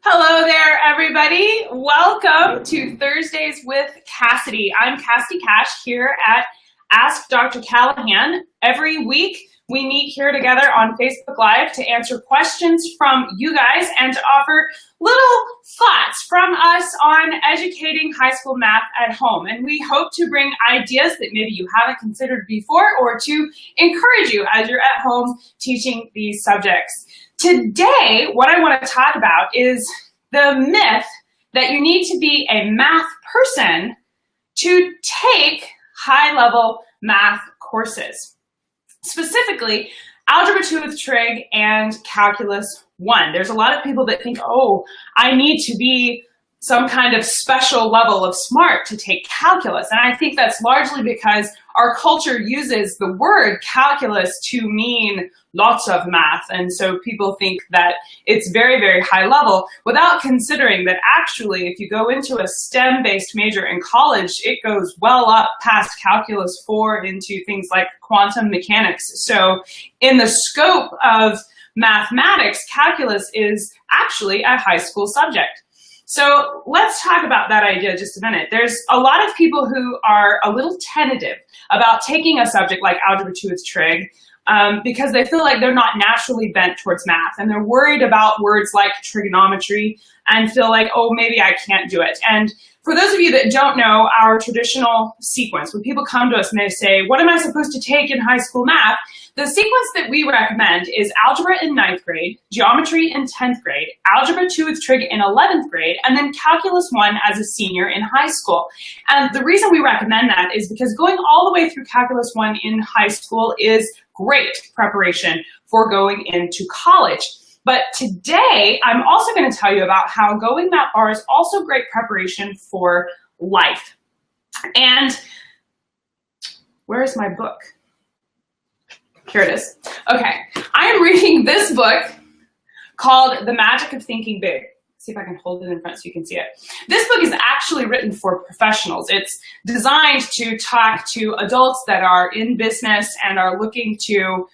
Hello there, everybody. Welcome to Thursdays with Cassidy. I'm Cassidy Cash here at Ask Dr. Callahan. Every week, we meet here together on Facebook Live to answer questions from you guys and to offer little thoughts from us on educating high school math at home. And we hope to bring ideas that maybe you haven't considered before or to encourage you as you're at home teaching these subjects. Today, what I want to talk about is the myth that you need to be a math person to take high-level math courses. Specifically, Algebra 2 with Trig and Calculus 1. There's a lot of people that think, oh, I need to be some kind of special level of smart to take calculus. And I think that's largely because our culture uses the word calculus to mean lots of math. And so people think that it's very, very high level without considering that actually if you go into a STEM-based major in college, it goes well up past calculus 4 into things like quantum mechanics. So in the scope of mathematics, calculus is actually a high school subject. So let's talk about that idea just a minute. There's a lot of people who are a little tentative about taking a subject like Algebra 2 with Trig because they feel like they're not naturally bent towards math, and they're worried about words like trigonometry and feel like, oh, maybe I can't do it. And for those of you that don't know our traditional sequence, when people come to us and they say, what am I supposed to take in high school math? The sequence that we recommend is algebra in 9th grade, geometry in 10th grade, algebra 2 with trig in 11th grade, and then calculus 1 as a senior in high school. And the reason we recommend that is because going all the way through calculus 1 in high school is great preparation for going into college. But today, I'm also going to tell you about how going that far is also great preparation for life. And where's my book? Here it is. Okay, I am reading this book called The Magic of Thinking Big. See if I can hold it in front so you can see it. This book is actually written for professionals. It's designed to talk to adults that are in business and are looking to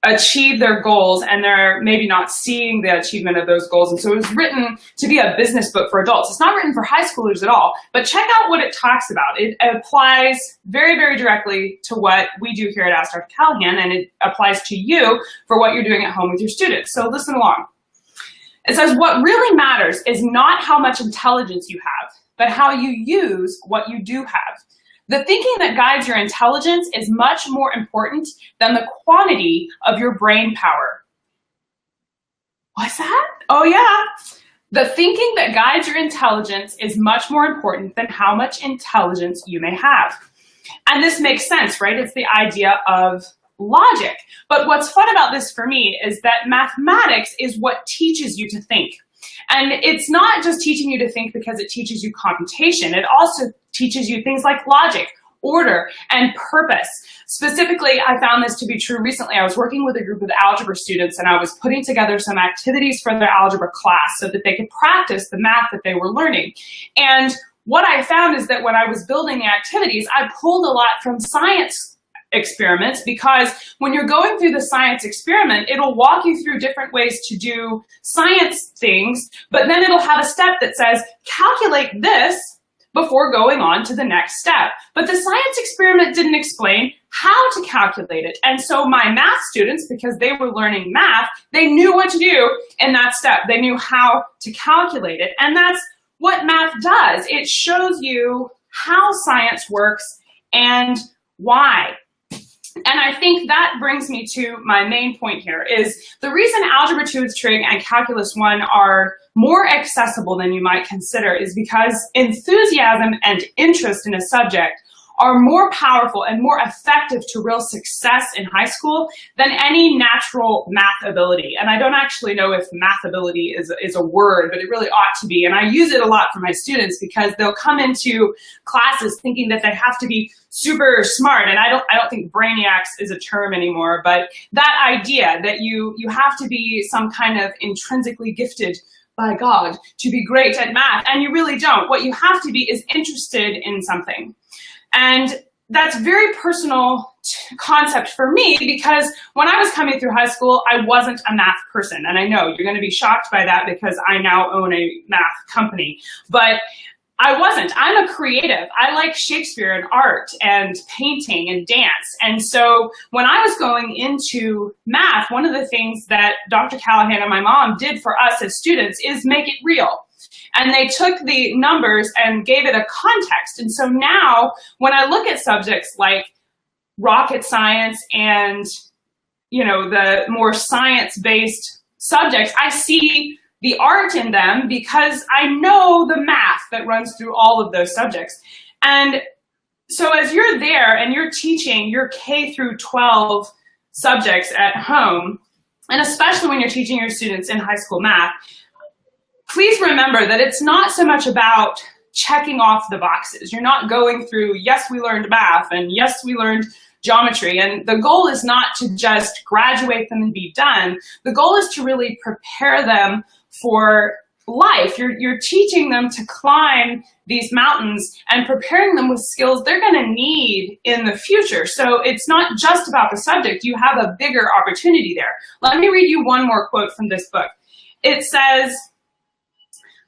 achieve their goals, and they're maybe not seeing the achievement of those goals. And so it was written to be a business book for adults. It's not written for high schoolers at all, but check out what it talks about. It applies very, very directly to what we do here at Ask Dr. Callahan, and it applies to you for what you're doing at home with your students. So listen along. It says, what really matters is not how much intelligence you have, but how you use what you do have. The thinking that guides your intelligence is much more important than the quantity of your brain power. What's that? Oh yeah. The thinking that guides your intelligence is much more important than how much intelligence you may have. And this makes sense, right? It's the idea of logic. But what's fun about this for me is that mathematics is what teaches you to think. And it's not just teaching you to think because it teaches you computation. It also teaches you things like logic, order, and purpose. Specifically, I found this to be true recently. I was working with a group of algebra students, and I was putting together some activities for their algebra class so that they could practice the math that they were learning. And what I found is that when I was building the activities, I pulled a lot from science experiments, because when you're going through the science experiment, it'll walk you through different ways to do science things, but then it'll have a step that says, calculate this before going on to the next step. But the science experiment didn't explain how to calculate it. And so my math students, because they were learning math, they knew what to do in that step. They knew how to calculate it. And that's what math does. It shows you how science works and why. And I think that brings me to my main point here is the reason Algebra 2 with Trig and Calculus 1 are more accessible than you might consider is because enthusiasm and interest in a subject are more powerful and more effective to real success in high school than any natural math ability. And I don't actually know if math ability is a word, but it really ought to be. And I use it a lot for my students because they'll come into classes thinking that they have to be super smart. And I don't think brainiacs is a term anymore, but that idea that you have to be some kind of intrinsically gifted by God to be great at math, and you really don't. What you have to be is interested in something. And that's very personal concept for me, because when I was coming through high school, I wasn't a math person. And I know you're going to be shocked by that because I now own a math company, but I wasn't. I'm a creative. I like Shakespeare and art and painting and dance. And so when I was going into math, one of the things that Dr. Callahan and my mom did for us as students is make it real. And they took the numbers and gave it a context. And so now when I look at subjects like rocket science and, the more science-based subjects, I see the art in them because I know the math that runs through all of those subjects. And so as you're there and you're teaching your K through 12 subjects at home, and especially when you're teaching your students in high school math, please remember that it's not so much about checking off the boxes. You're not going through, yes, we learned math, and yes, we learned geometry. And the goal is not to just graduate them and be done. The goal is to really prepare them for life. You're teaching them to climb these mountains and preparing them with skills they're going to need in the future. So it's not just about the subject. You have a bigger opportunity there. Let me read you one more quote from this book. It says,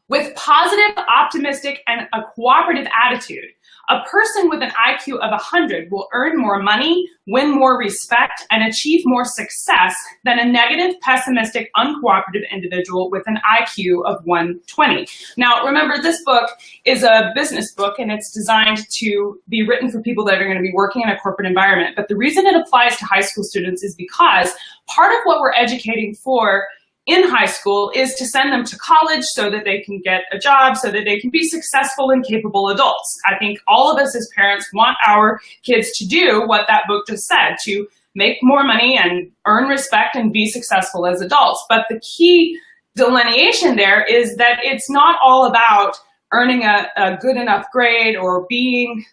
"With positive, optimistic, and a cooperative attitude, a person with an IQ of 100 will earn more money, win more respect, and achieve more success than a negative, pessimistic, uncooperative individual with an IQ of 120. Now, remember, this book is a business book, and it's designed to be written for people that are going to be working in a corporate environment. But the reason it applies to high school students is because part of what we're educating for in high school is to send them to college so that they can get a job, so that they can be successful and capable adults. I think all of us as parents want our kids to do what that book just said, to make more money and earn respect and be successful as adults. But the key delineation there is that it's not all about earning a good enough grade or being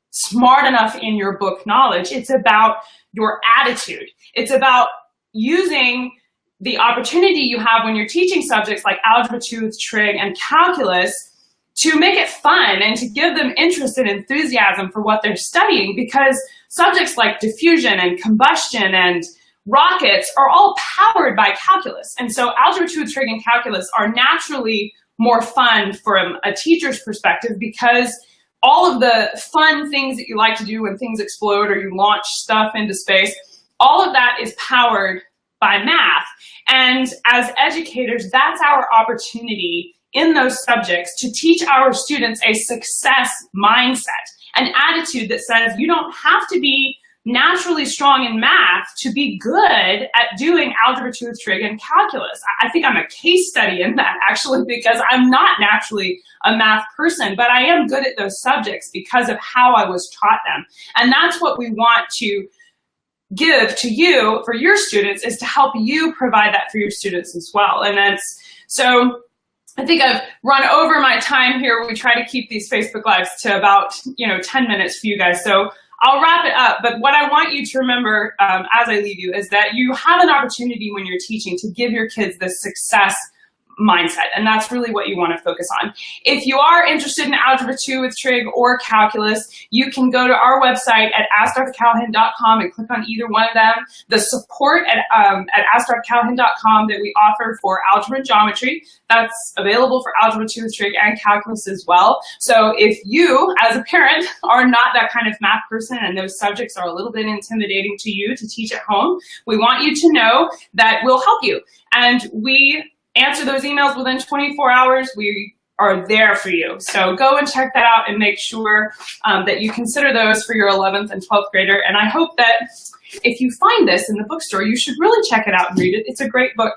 smart enough in your book knowledge. It's about your attitude. It's about using the opportunity you have when you're teaching subjects like Algebra 2 with Trig and Calculus to make it fun and to give them interest and enthusiasm for what they're studying, because subjects like diffusion and combustion and rockets are all powered by calculus. And so Algebra 2 with Trig and Calculus are naturally more fun from a teacher's perspective, because all of the fun things that you like to do when things explode or you launch stuff into space, all of that is powered by math. And as educators, that's our opportunity in those subjects to teach our students a success mindset, an attitude that says you don't have to be naturally strong in math to be good at doing Algebra 2 with Trig and Calculus. I think I'm a case study in that, actually, because I'm not naturally a math person, but I am good at those subjects because of how I was taught them. And that's what we want to give to you for your students, is to help you provide that for your students as well. And that's, so I think I've run over my time here. We try to keep these Facebook Lives to about 10 minutes for you guys. So I'll wrap it up. But what I want you to remember as I leave you is that you have an opportunity when you're teaching to give your kids this success mindset, and that's really what you want to focus on. If you are interested in Algebra 2 with Trig or Calculus, you can go to our website at askdrcallahan.com and click on either one of them. The support at askdrcallahan.com that we offer for algebra and geometry, that's available for Algebra 2 with Trig and Calculus as well. So if you, as a parent, are not that kind of math person and those subjects are a little bit intimidating to you to teach at home, we want you to know that we'll help you. And we answer those emails within 24 hours. We are there for you. So go and check that out and make sure that you consider those for your 11th and 12th grader. And I hope that if you find this in the bookstore, you should really check it out and read it. It's a great book.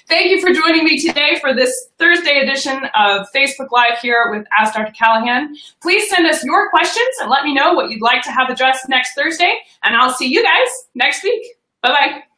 Thank you for joining me today for this Thursday edition of Facebook Live here with Ask Dr. Callahan. Please send us your questions and let me know what you'd like to have addressed next Thursday. And I'll see you guys next week. Bye-bye.